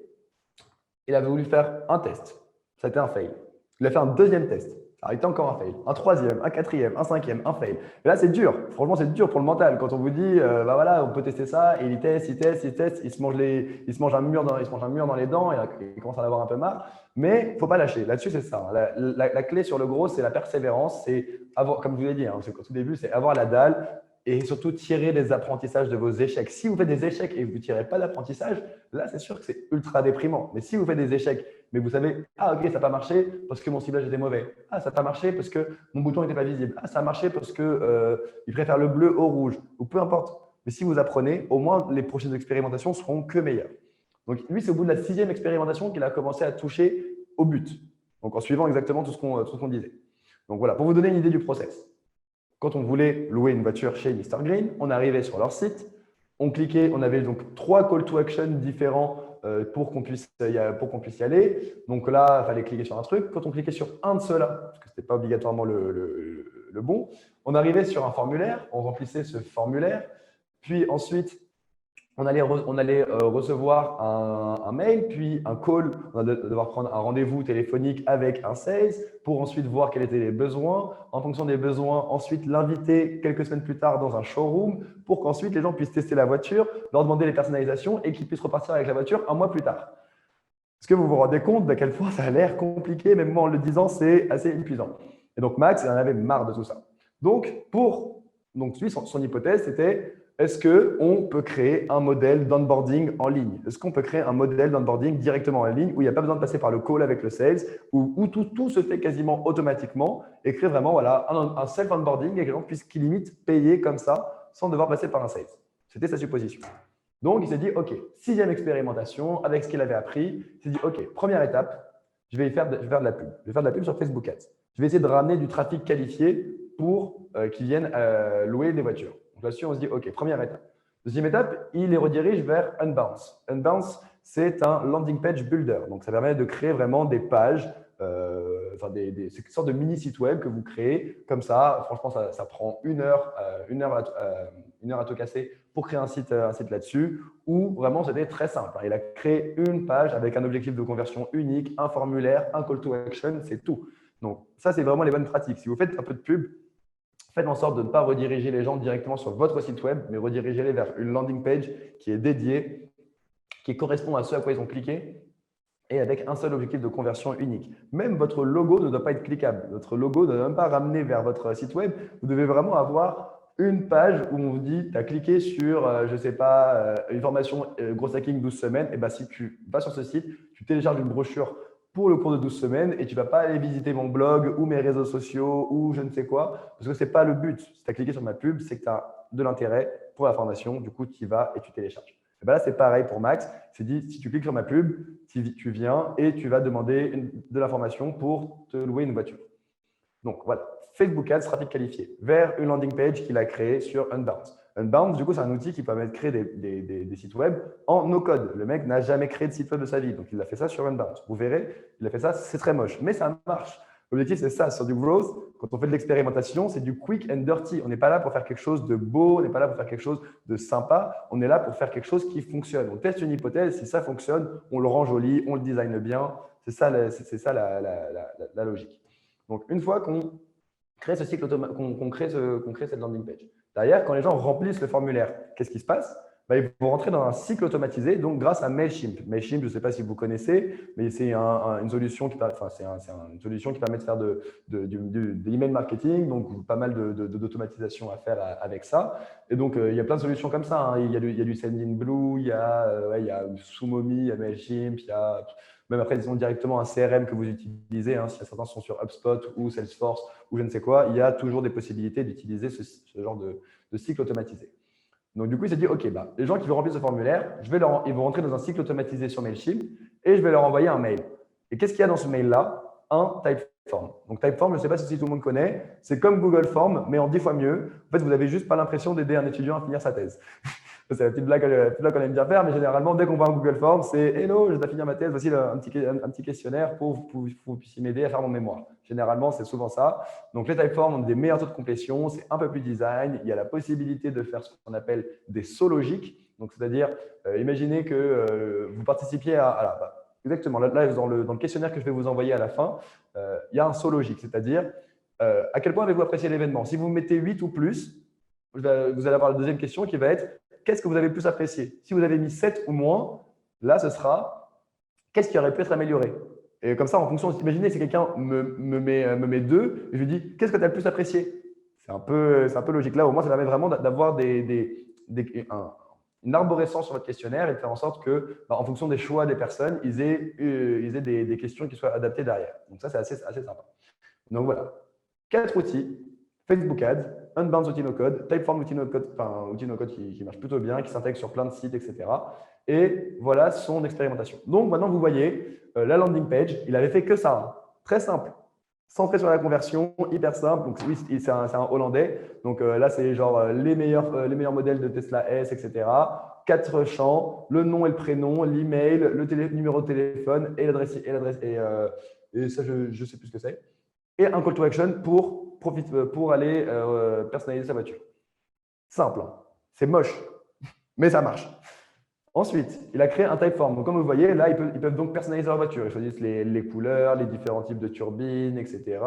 il avait voulu faire un test. Ça a été un fail. Il a fait un deuxième test. Ça a été encore un fail. Un troisième, un quatrième, un cinquième, un fail. Et là, c'est dur. Franchement, c'est dur pour le mental. Quand on vous dit, voilà, on peut tester ça, et il teste, il se mange un mur dans les dents, et il commence à en avoir un peu marre. Mais il ne faut pas lâcher. Là-dessus, c'est ça. La clé sur le gros, c'est la persévérance. C'est avoir, comme je vous l'ai dit, au tout début, c'est avoir la dalle et surtout tirer des apprentissages de vos échecs. Si vous faites des échecs et que vous ne tirez pas d'apprentissage, là, c'est sûr que c'est ultra déprimant. Mais si vous faites des échecs, mais vous savez, ah ok, ça n'a pas marché parce que mon ciblage était mauvais. Ah, ça n'a pas marché parce que mon bouton n'était pas visible. Ah, ça a marché parce qu'il préfère le bleu au rouge. Ou peu importe. Mais si vous apprenez, au moins les prochaines expérimentations seront que meilleures. Donc lui, c'est au bout de la 6e expérimentation qu'il a commencé à toucher au but. Donc en suivant exactement tout ce qu'on disait. Donc voilà, pour vous donner une idée du process. Quand on voulait louer une voiture chez Mr Green, on arrivait sur leur site, on cliquait, on avait donc 3 call to action différents pour qu'on puisse y aller. Donc là, il fallait cliquer sur un truc. Quand on cliquait sur un de ceux-là, parce que ce n'était pas obligatoirement le bon, on arrivait sur un formulaire, on remplissait ce formulaire, puis ensuite, on allait recevoir un mail, puis un call, on allait devoir prendre un rendez-vous téléphonique avec un sales pour ensuite voir quels étaient les besoins. En fonction des besoins, ensuite l'inviter quelques semaines plus tard dans un showroom pour qu'ensuite les gens puissent tester la voiture, leur demander les personnalisations et qu'ils puissent repartir avec la voiture un mois plus tard. Est-ce que vous vous rendez compte d'à quel point ça a l'air compliqué, même moi en le disant, c'est assez épuisant. Et donc Max, il en avait marre de tout ça. Donc lui, son hypothèse, c'était est-ce qu'on peut créer un modèle d'onboarding en ligne? Est-ce qu'on peut créer un modèle d'onboarding directement en ligne où il n'y a pas besoin de passer par le call avec le sales, où tout se fait quasiment automatiquement et créer vraiment voilà, un self-onboarding et que les gens puissent limite payer comme ça sans devoir passer par un sales? C'était sa supposition. Donc, il s'est dit, OK, 6e expérimentation avec ce qu'il avait appris. Il s'est dit, OK, première étape, je vais faire de la pub. Je vais faire de la pub sur Facebook Ads. Je vais essayer de ramener du trafic qualifié pour qu'ils viennent louer des voitures. Donc là-dessus, on se dit, OK, première étape. Deuxième étape, il les redirige vers Unbounce. Unbounce, c'est un landing page builder. Donc, ça permet de créer vraiment des pages, c'est une sorte de mini site web que vous créez. Comme ça, franchement, ça prend une heure à tout casser pour créer un site là-dessus, où vraiment, c'était très simple. Il a créé une page avec un objectif de conversion unique, un formulaire, un call to action, c'est tout. Donc, ça, c'est vraiment les bonnes pratiques. Si vous faites un peu de pub, faites en sorte de ne pas rediriger les gens directement sur votre site web, mais redirigez-les vers une landing page qui est dédiée, qui correspond à ce à quoi ils ont cliqué et avec un seul objectif de conversion unique. Même votre logo ne doit pas être cliquable. Votre logo ne doit même pas ramener vers votre site web. Vous devez vraiment avoir une page où on vous dit, tu as cliqué sur, je ne sais pas, une formation Growth Hacking 12 semaines. Et bien, si tu vas sur ce site, tu télécharges une brochure pour le cours de 12 semaines et tu ne vas pas aller visiter mon blog ou mes réseaux sociaux ou je ne sais quoi, parce que ce n'est pas le but. Si tu as cliqué sur ma pub, c'est que tu as de l'intérêt pour la formation. Du coup, tu y vas et tu télécharges. Et bien là, c'est pareil pour Max. C'est dit, si tu cliques sur ma pub, tu viens et tu vas demander de l'information pour te louer une voiture. Donc voilà, Facebook Ads, trafic qualifié, vers une landing page qu'il a créée sur Unbounce. Unbounce, du coup, c'est un outil qui permet de créer des sites web en no-code. Le mec n'a jamais créé de site web de sa vie, donc il a fait ça sur Unbounce. Vous verrez, il a fait ça, c'est très moche, mais ça marche. L'objectif, c'est ça, sur du growth, quand on fait de l'expérimentation, c'est du quick and dirty. On n'est pas là pour faire quelque chose de beau, on n'est pas là pour faire quelque chose de sympa, on est là pour faire quelque chose qui fonctionne. On teste une hypothèse, si ça fonctionne, on le rend joli, on le design bien. C'est ça, la logique. Donc, une fois qu'on crée ce cycle qu'on crée cette landing page, derrière, quand les gens remplissent le formulaire, qu'est-ce qui se passe? Ils vont rentrer dans un cycle automatisé, donc grâce à Mailchimp. Mailchimp, je ne sais pas si vous connaissez, mais c'est une solution qui permet de faire de l'email marketing, donc pas mal d'automatisation à faire avec ça. Et donc, il y a plein de solutions comme ça. Il y a du Sendinblue, il y a Sumomi, il y a Mailchimp, il y a… Même après, ils ont directement un CRM que vous utilisez. Si certains sont sur HubSpot ou Salesforce ou je ne sais quoi, il y a toujours des possibilités d'utiliser ce genre de cycle automatisé. Donc, du coup, il s'est dit, OK, les gens qui vont remplir ce formulaire, ils vont rentrer dans un cycle automatisé sur Mailchimp et je vais leur envoyer un mail. Et qu'est-ce qu'il y a dans ce mail-là? Un Typeform. Donc, Typeform, je ne sais pas si tout le monde connaît, c'est comme Google Form, mais en 10 fois mieux. En fait, vous n'avez juste pas l'impression d'aider un étudiant à finir sa thèse. C'est la petite blague qu'on aime bien faire, mais généralement, dès qu'on voit un Google Form, c'est « Hello, je dois finir ma thèse, voici un petit questionnaire pour que vous puissiez m'aider à faire mon mémoire. » Généralement, c'est souvent ça. Donc, les Typeforms ont des meilleurs taux de complétion, c'est un peu plus design. Il y a la possibilité de faire ce qu'on appelle des sauts logiques. Donc, c'est-à-dire, imaginez que vous participiez exactement, là dans le questionnaire que je vais vous envoyer à la fin, il y a un saut logique, c'est-à-dire à quel point avez-vous apprécié l'événement? Si vous mettez 8 ou plus, vous allez avoir la deuxième question qui va être qu'est-ce que vous avez plus apprécié? Si vous avez mis 7 ou moins, là, ce sera qu'est-ce qui aurait pu être amélioré? Et comme ça, en fonction, imaginez si quelqu'un me met 2 et je lui dis qu'est-ce que tu as le plus apprécié? C'est un peu logique. Là, au moins, ça permet vraiment d'avoir une arborescence sur votre questionnaire et de faire en sorte que, en fonction des choix des personnes, ils aient des questions qui soient adaptées derrière. Donc ça, c'est assez sympa. Donc voilà, 4 outils. Facebook Ads, Unbounce outil no-code, Typeform outil no-code, outil no-code qui marche plutôt bien, qui s'intègre sur plein de sites, etc. Et voilà son expérimentation. Donc maintenant, vous voyez, la landing page, il avait fait que ça. Très simple. Centré sur la conversion, hyper simple. Donc oui, c'est un Hollandais. Donc là, c'est genre les meilleurs modèles de Tesla S, etc. 4 champs, le nom et le prénom, l'email, le numéro de téléphone et l'adresse. Et ça, je ne sais plus ce que c'est. Et un call to action pour aller personnaliser sa voiture. Simple, hein. C'est moche, mais ça marche. Ensuite, il a créé un Typeform. Donc, comme vous voyez, là, ils peuvent donc personnaliser leur voiture. Ils choisissent les couleurs, les différents types de turbines, etc.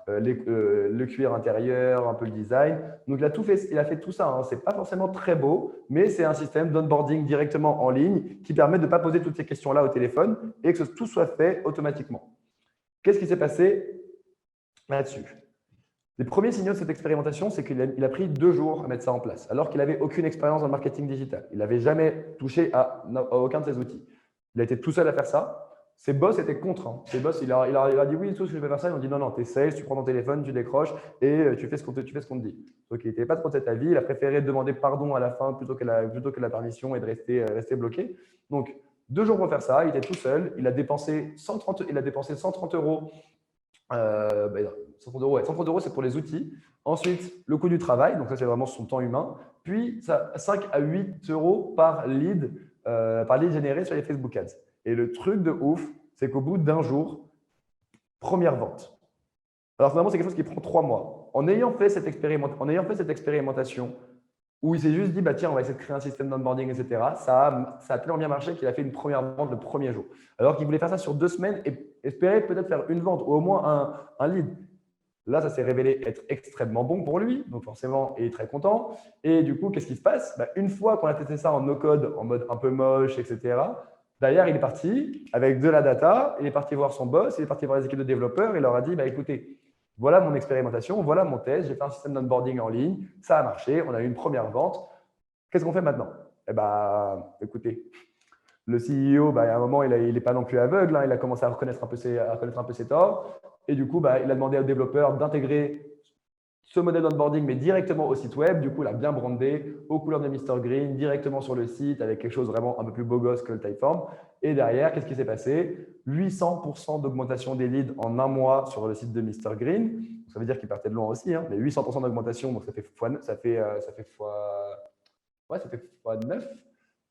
Le cuir intérieur, un peu le design. Donc, il a fait tout ça. Ce n'est pas forcément très beau, mais c'est un système d'onboarding directement en ligne qui permet de ne pas poser toutes ces questions-là au téléphone et que tout soit fait automatiquement. Qu'est-ce qui s'est passé là-dessus? Les premiers signaux de cette expérimentation, c'est qu'il a pris 2 jours à mettre ça en place, alors qu'il n'avait aucune expérience dans le marketing digital. Il n'avait jamais touché à aucun de ces outils. Il a été tout seul à faire ça. Ses boss étaient contre. Hein. Ses boss, il a dit oui, tout ce que je vais faire ça. Ils ont dit non, non, tu es sales, tu prends ton téléphone, tu décroches et tu fais ce qu'on te dit. Donc, il n'était pas trop de cet avis. Il a préféré demander pardon à la fin plutôt que la permission et de rester bloqué. Donc, 2 jours pour faire ça. Il était tout seul. Il a dépensé 130 euros. 130 euros, 130 euros, c'est pour les outils. Ensuite, le coût du travail. Donc, ça, c'est vraiment son temps humain. Puis, ça, 5 à 8 euros par lead généré sur les Facebook Ads. Et le truc de ouf, c'est qu'au bout d'un jour, première vente. Alors finalement, c'est quelque chose qui prend 3 mois. En ayant fait cette expérimentation, où il s'est juste dit, bah, tiens, on va essayer de créer un système d'onboarding, etc., ça a tellement bien marché qu'il a fait une première vente le premier jour. Alors qu'il voulait faire ça sur 2 semaines et espérer peut-être faire une vente ou au moins un lead. Là, ça s'est révélé être extrêmement bon pour lui, donc forcément, il est très content. Et du coup, qu'est-ce qui se passe? Bah, une fois qu'on a testé ça en no-code, en mode un peu moche, etc., derrière, il est parti avec de la data, il est parti voir son boss, il est parti voir les équipes de développeurs, il leur a dit, bah, écoutez, voilà mon expérimentation, voilà mon test, j'ai fait un système d'onboarding en ligne, ça a marché, on a eu une première vente. Qu'est-ce qu'on fait maintenant? Eh bien, écoutez, le CEO, bah, à un moment, il n'est pas non plus aveugle, hein, il a commencé à reconnaître un peu ses torts. Et du coup, bah, il a demandé aux développeurs d'intégrer ce modèle d'onboarding, mais directement au site web. Du coup, il a bien brandé aux couleurs de Mr Green, directement sur le site, avec quelque chose vraiment un peu plus beau gosse que le Typeform. Et derrière, qu'est-ce qui s'est passé? 800% d'augmentation des leads en un mois sur le site de Mr Green. Ça veut dire qu'il partait de loin aussi, hein, mais 800% d'augmentation, donc ça fait x9.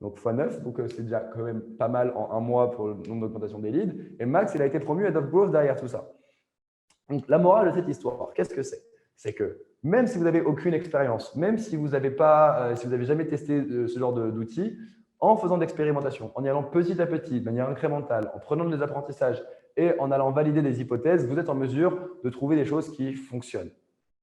Donc x9, donc c'est déjà quand même pas mal en un mois pour le nombre d'augmentation des leads. Et Max, il a été promu Head of Growth derrière tout ça. Donc la morale de cette histoire, qu'est-ce que c'est? C'est que même si vous n'avez aucune expérience, même si vous n'avez jamais testé ce genre d'outils, en faisant de l'expérimentation, en y allant petit à petit, de manière incrémentale, en prenant des apprentissages et en allant valider des hypothèses, vous êtes en mesure de trouver des choses qui fonctionnent.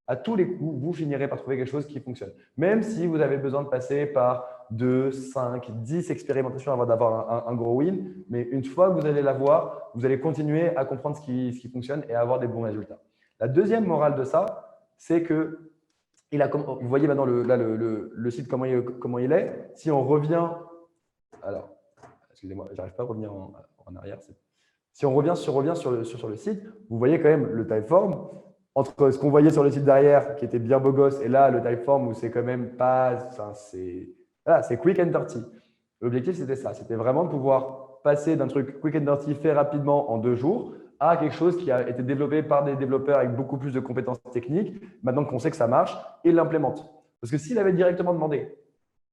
À tous les coups, vous finirez par trouver quelque chose qui fonctionne. Même si vous avez besoin de passer par 2, 5, 10 expérimentations avant d'avoir un gros win, mais une fois que vous allez l'avoir, vous allez continuer à comprendre ce qui fonctionne et à avoir des bons résultats. La deuxième morale de ça, c'est que vous voyez maintenant le site comment il est. Si on revient, alors, excusez-moi, j'arrive pas à revenir en arrière. Si on revient sur le site, vous voyez quand même le Typeform. Entre ce qu'on voyait sur le site derrière, qui était bien beau gosse, et là, le Typeform où c'est quand même pas… c'est quick and dirty. L'objectif, c'était ça. C'était vraiment de pouvoir passer d'un truc quick and dirty fait rapidement en 2 jours à quelque chose qui a été développé par des développeurs avec beaucoup plus de compétences techniques, maintenant qu'on sait que ça marche, et l'implémente. Parce que s'il avait directement demandé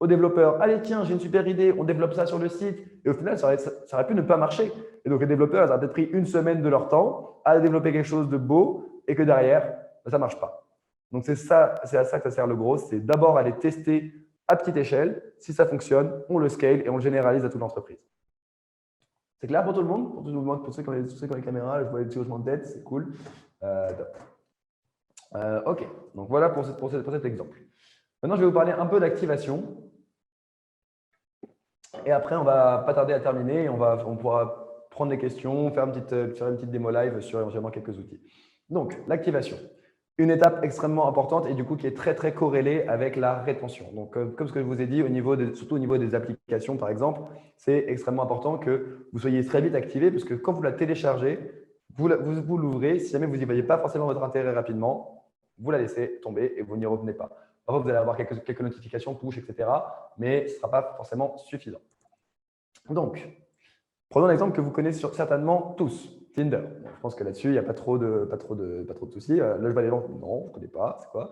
aux développeurs, allez, tiens, j'ai une super idée, on développe ça sur le site, et au final, ça aurait pu ne pas marcher. Et donc, les développeurs, ils ont peut-être pris 1 semaine de leur temps à développer quelque chose de beau, et que derrière, ça ne marche pas. Donc, c'est à ça que ça sert le gros, c'est d'abord aller tester à petite échelle. Si ça fonctionne, on le scale et on le généralise à toute l'entreprise. C'est clair pour tout le monde? Pour ceux qui ont les caméras, je vois les petits hochements de tête, c'est cool. OK, donc voilà pour cet exemple. Maintenant, je vais vous parler un peu d'activation. Et après, on va pas tarder à terminer et on pourra prendre des questions, faire une petite démo live sur éventuellement quelques outils. Donc, l'activation. Une étape extrêmement importante et du coup qui est très, très corrélée avec la rétention. Donc, comme ce que je vous ai dit, surtout au niveau des applications, par exemple, c'est extrêmement important que vous soyez très vite activé parce que quand vous la téléchargez, vous l'ouvrez. Si jamais vous n'y voyez pas forcément votre intérêt rapidement, vous la laissez tomber et vous n'y revenez pas. Parfois, vous allez avoir quelques notifications, push, etc. Mais ce ne sera pas forcément suffisant. Donc, prenons l'exemple que vous connaissez certainement tous. Tinder. Je pense que là-dessus, il n'y a pas trop de soucis. Là, je vois les gens, non, je ne connais pas, c'est quoi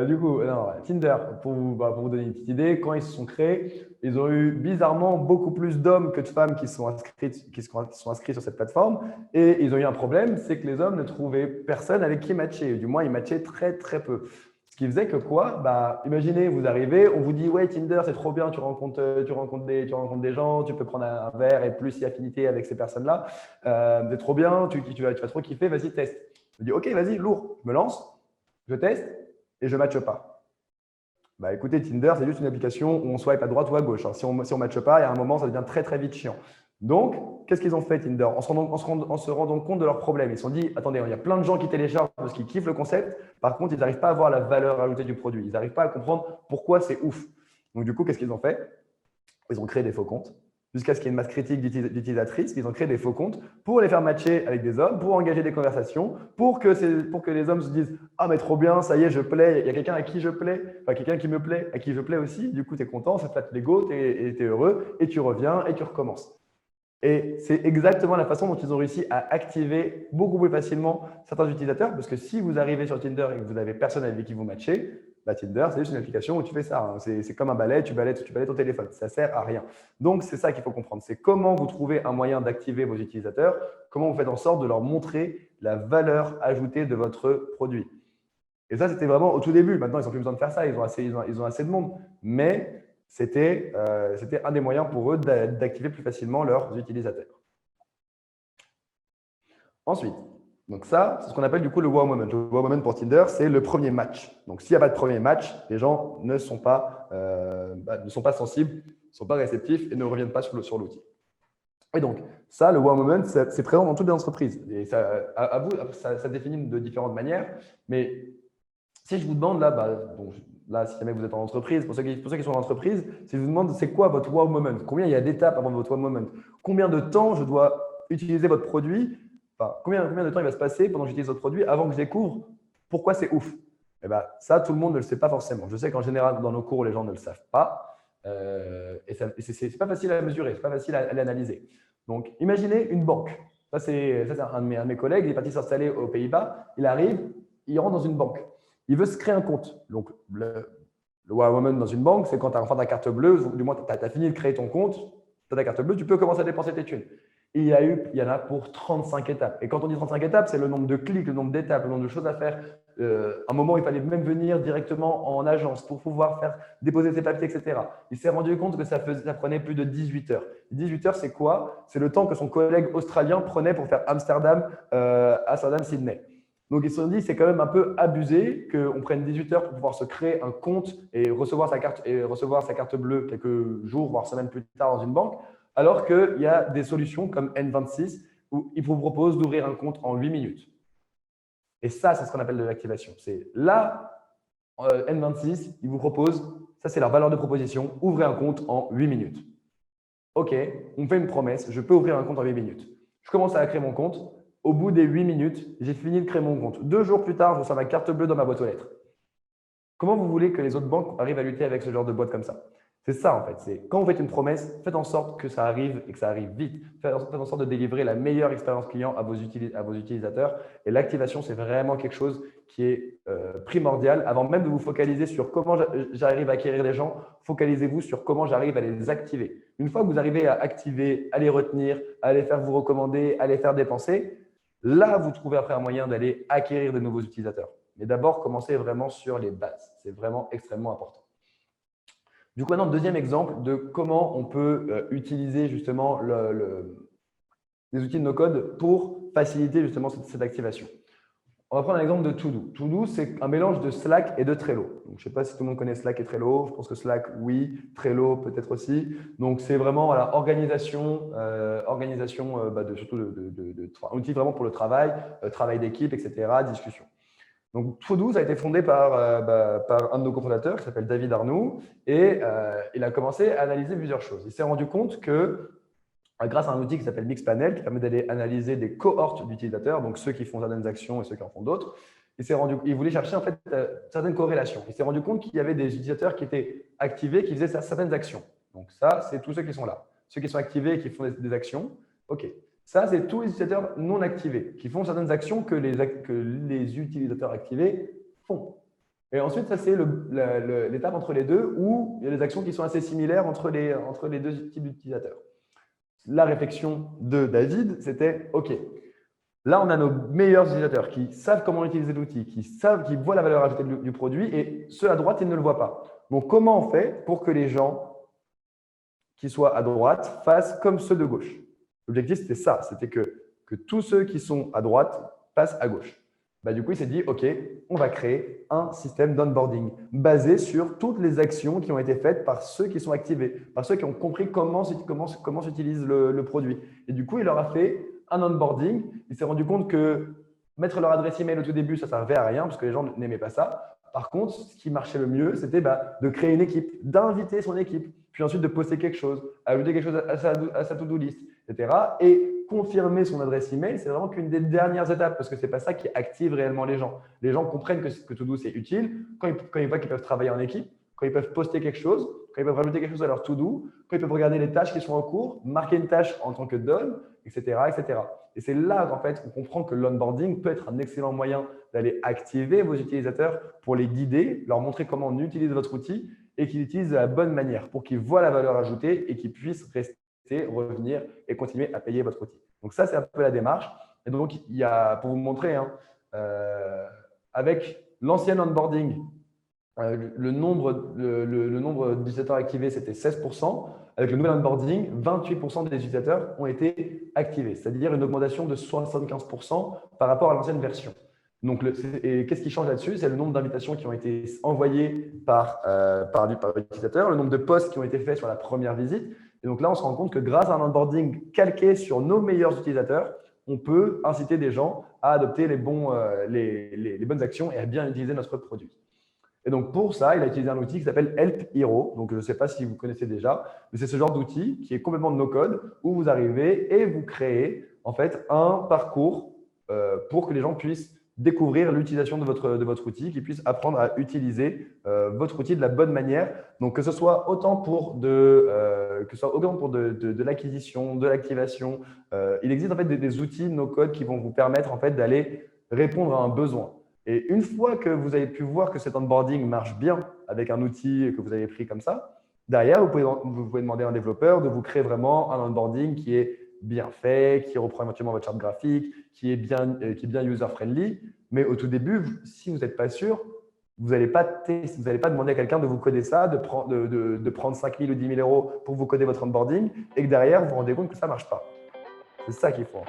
du coup, non, Tinder, pour vous donner une petite idée, quand ils se sont créés, ils ont eu bizarrement beaucoup plus d'hommes que de femmes qui sont inscrits sur cette plateforme. Et ils ont eu un problème, c'est que les hommes ne trouvaient personne avec qui matcher. Du moins, ils matchaient très, très peu. Ce qui faisait que quoi? Imaginez, vous arrivez, on vous dit ouais, Tinder, c'est trop bien, tu rencontres des gens, tu peux prendre un verre et plus y affinité avec ces personnes-là. C'est trop bien, tu vas trop kiffer, vas-y, teste. Je dis ok, vas-y, lourd, je me lance, je teste et je ne matche pas. Écoutez, Tinder, c'est juste une application où on swipe à droite ou à gauche. Hein. Si on ne matche pas, il y a un moment, ça devient très, très vite chiant. Donc, qu'est-ce qu'ils ont fait, Tinder? En se rendant compte de leurs problèmes. Ils se sont dit, attendez, il y a plein de gens qui téléchargent parce qu'ils kiffent le concept. Par contre, ils n'arrivent pas à voir la valeur ajoutée du produit. Ils n'arrivent pas à comprendre pourquoi c'est ouf. Donc, du coup, qu'est-ce qu'ils ont fait? Ils ont créé des faux comptes. Jusqu'à ce qu'il y ait une masse critique d'utilisatrices, ils ont créé des faux comptes pour les faire matcher avec des hommes, pour engager des conversations, pour que les hommes se disent « Ah, mais trop bien, ça y est, je plais, il y a quelqu'un à qui je plais, enfin quelqu'un qui me plaît, à qui je plais aussi. » Du coup, tu es content, ça te flatte l'ego, tu es heureux, et tu reviens et tu recommences. Et c'est exactement la façon dont ils ont réussi à activer beaucoup plus facilement certains utilisateurs, parce que si vous arrivez sur Tinder et que vous n'avez personne avec qui vous matchez, bah Tinder, c'est juste une application où tu fais ça. Hein. C'est comme un balai, tu balais ton téléphone. Ça ne sert à rien. Donc, c'est ça qu'il faut comprendre. C'est comment vous trouvez un moyen d'activer vos utilisateurs, comment vous faites en sorte de leur montrer la valeur ajoutée de votre produit. Et ça, c'était vraiment au tout début. Maintenant, ils n'ont plus besoin de faire ça. Ils ont assez de monde. Mais c'était un des moyens pour eux d'activer plus facilement leurs utilisateurs. Ensuite, donc ça, c'est ce qu'on appelle du coup le wow moment. Le wow moment pour Tinder, c'est le premier match. Donc, s'il n'y a pas de premier match, les gens ne sont pas sensibles, ne sont pas réceptifs et ne reviennent pas sur l'outil. Et donc, ça, le wow moment, c'est présent dans toutes les entreprises. Et ça, ça définit de différentes manières. Mais si je vous demande là, si jamais vous êtes en entreprise, pour ceux qui sont en entreprise, si je vous demande c'est quoi votre wow moment, combien il y a d'étapes avant votre wow moment, combien de temps je dois utiliser votre produit, enfin, combien de temps il va se passer pendant que j'utilise votre produit avant que je découvre pourquoi c'est ouf. Et ben, ça, tout le monde ne le sait pas forcément. Je sais qu'en général, dans nos cours, les gens ne le savent pas. Et ce n'est pas facile à mesurer, ce n'est pas facile à l'analyser. Donc, imaginez une banque. Ça, c'est un de mes collègues, il est parti s'installer aux Pays-Bas. Il arrive, il rentre dans une banque. Il veut se créer un compte. Donc, le wow moment dans une banque, c'est quand tu as enfin ta carte bleue, du moins tu as fini de créer ton compte, tu as ta carte bleue, tu peux commencer à dépenser tes thunes. Et il y en a pour 35 étapes. Et quand on dit 35 étapes, c'est le nombre de clics, le nombre d'étapes, le nombre de choses à faire. À un moment, il fallait même venir directement en agence pour pouvoir faire déposer ses papiers, etc. Il s'est rendu compte que ça prenait plus de 18 heures. 18 heures, c'est quoi? C'est le temps que son collègue australien prenait pour faire Amsterdam, Sydney. Donc, ils se sont dit, c'est quand même un peu abusé qu'on prenne 18 heures pour pouvoir se créer un compte et recevoir sa carte bleue quelques jours, voire semaines plus tard dans une banque, alors qu'il y a des solutions comme N26 où ils vous proposent d'ouvrir un compte en 8 minutes. Et ça, c'est ce qu'on appelle de l'activation. C'est là, N26, ils vous proposent, ça c'est leur valeur de proposition, ouvrez un compte en 8 minutes. OK, on me fait une promesse, je peux ouvrir un compte en 8 minutes. Je commence à créer mon compte. Au bout des 8 minutes, j'ai fini de créer mon compte. 2 jours plus tard, je reçois ma carte bleue dans ma boîte aux lettres. Comment vous voulez que les autres banques arrivent à lutter avec ce genre de boîte comme ça? C'est ça en fait. C'est quand vous faites une promesse, faites en sorte que ça arrive et que ça arrive vite. Faites en sorte de délivrer la meilleure expérience client à vos utilisateurs. Et l'activation, c'est vraiment quelque chose qui est primordial. Avant même de vous focaliser sur comment j'arrive à acquérir les gens, focalisez-vous sur comment j'arrive à les activer. Une fois que vous arrivez à activer, à les retenir, à les faire vous recommander, à les faire dépenser, là, vous trouvez après un moyen d'aller acquérir de nouveaux utilisateurs. Mais d'abord, commencez vraiment sur les bases. C'est vraiment extrêmement important. Du coup, maintenant, deuxième exemple de comment on peut utiliser justement les outils de no-code pour faciliter justement cette activation. On va prendre un exemple de To-Do. To-Do, c'est un mélange de Slack et de Trello. Donc, je ne sais pas si tout le monde connaît Slack et Trello. Je pense que Slack, oui. Trello, peut-être aussi. Donc, c'est vraiment organisation, surtout un outil vraiment pour le travail, travail d'équipe, etc., discussion. Donc, To-Do, ça a été fondé par un de nos cofondateurs qui s'appelle David Arnoux et il a commencé à analyser plusieurs choses. Il s'est rendu compte que grâce à un outil qui s'appelle Mixpanel, qui permet d'aller analyser des cohortes d'utilisateurs, donc ceux qui font certaines actions et ceux qui en font d'autres, il voulait chercher en fait certaines corrélations. Il s'est rendu compte qu'il y avait des utilisateurs qui étaient activés, qui faisaient certaines actions. Donc ça, c'est tous ceux qui sont là. Ceux qui sont activés et qui font des actions, OK. Ça, c'est tous les utilisateurs non activés, qui font certaines actions que les utilisateurs activés font. Et ensuite, ça, c'est l'étape entre les deux où il y a des actions qui sont assez similaires entre les deux types d'utilisateurs. La réflexion de David, c'était OK, là, on a nos meilleurs utilisateurs qui savent comment utiliser l'outil, qui voient la valeur ajoutée du produit et ceux à droite, ils ne le voient pas. Donc, comment on fait pour que les gens qui soient à droite fassent comme ceux de gauche? L'objectif, c'était ça, c'était que tous ceux qui sont à droite passent à gauche. bah, du coup, il s'est dit, OK, on va créer un système d'onboarding basé sur toutes les actions qui ont été faites par ceux qui sont activés, par ceux qui ont compris comment s'utilise le produit. Et du coup, il leur a fait un onboarding. Il s'est rendu compte que mettre leur adresse email au tout début, ça ne servait à rien parce que les gens n'aimaient pas ça. Par contre, ce qui marchait le mieux, c'était de créer une équipe, d'inviter son équipe, puis ensuite de poster quelque chose, ajouter quelque chose à sa to-do list, etc. Et confirmer son adresse email, c'est vraiment qu'une des dernières étapes parce que ce n'est pas ça qui active réellement les gens. Les gens comprennent que to-do, c'est utile quand ils voient qu'ils peuvent travailler en équipe, quand ils peuvent poster quelque chose, quand ils peuvent rajouter quelque chose à leur to-do, quand ils peuvent regarder les tâches qui sont en cours, marquer une tâche en tant que done, etc. etc. Et c'est là qu'en fait, on comprend que l'onboarding peut être un excellent moyen d'aller activer vos utilisateurs pour les guider, leur montrer comment on utilise votre outil et qu'ils l'utilisent de la bonne manière pour qu'ils voient la valeur ajoutée et qu'ils puissent rester, revenir et continuer à payer votre outil. Donc ça, c'est un peu la démarche. Et donc, il y a, pour vous montrer, avec l'ancien onboarding, le nombre d'utilisateurs activés, c'était 16%. Avec le nouvel onboarding, 28% des utilisateurs ont été activés, c'est-à-dire une augmentation de 75% par rapport à l'ancienne version. Donc, qu'est-ce qui change là-dessus? C'est le nombre d'invitations qui ont été envoyées par l'utilisateur, le nombre de posts qui ont été faits sur la première visite. Et donc là, on se rend compte que grâce à un onboarding calqué sur nos meilleurs utilisateurs, on peut inciter des gens à adopter les bonnes actions et à bien utiliser notre produit. Et donc, pour ça, il a utilisé un outil qui s'appelle Help Hero. Donc, je ne sais pas si vous connaissez déjà, mais c'est ce genre d'outil qui est complètement no-code où vous arrivez et vous créez en fait un parcours pour que les gens puissent découvrir l'utilisation de votre outil, qu'ils puissent apprendre à utiliser votre outil de la bonne manière. Donc, que ce soit autant pour de l'acquisition, de l'activation. Il existe en fait des outils no-code qui vont vous permettre en fait d'aller répondre à un besoin. Et une fois que vous avez pu voir que cet onboarding marche bien avec un outil que vous avez pris comme ça, derrière, vous pouvez demander à un développeur de vous créer vraiment un onboarding qui est bien fait, qui reprend éventuellement votre charte graphique, qui est bien user-friendly. Mais au tout début, si vous n'êtes pas sûr, vous n'allez pas demander à quelqu'un de vous coder ça, de prendre 5 000 ou 10 000 euros pour vous coder votre onboarding et que derrière, vous vous rendez compte que ça ne marche pas. C'est ça qu'il faut.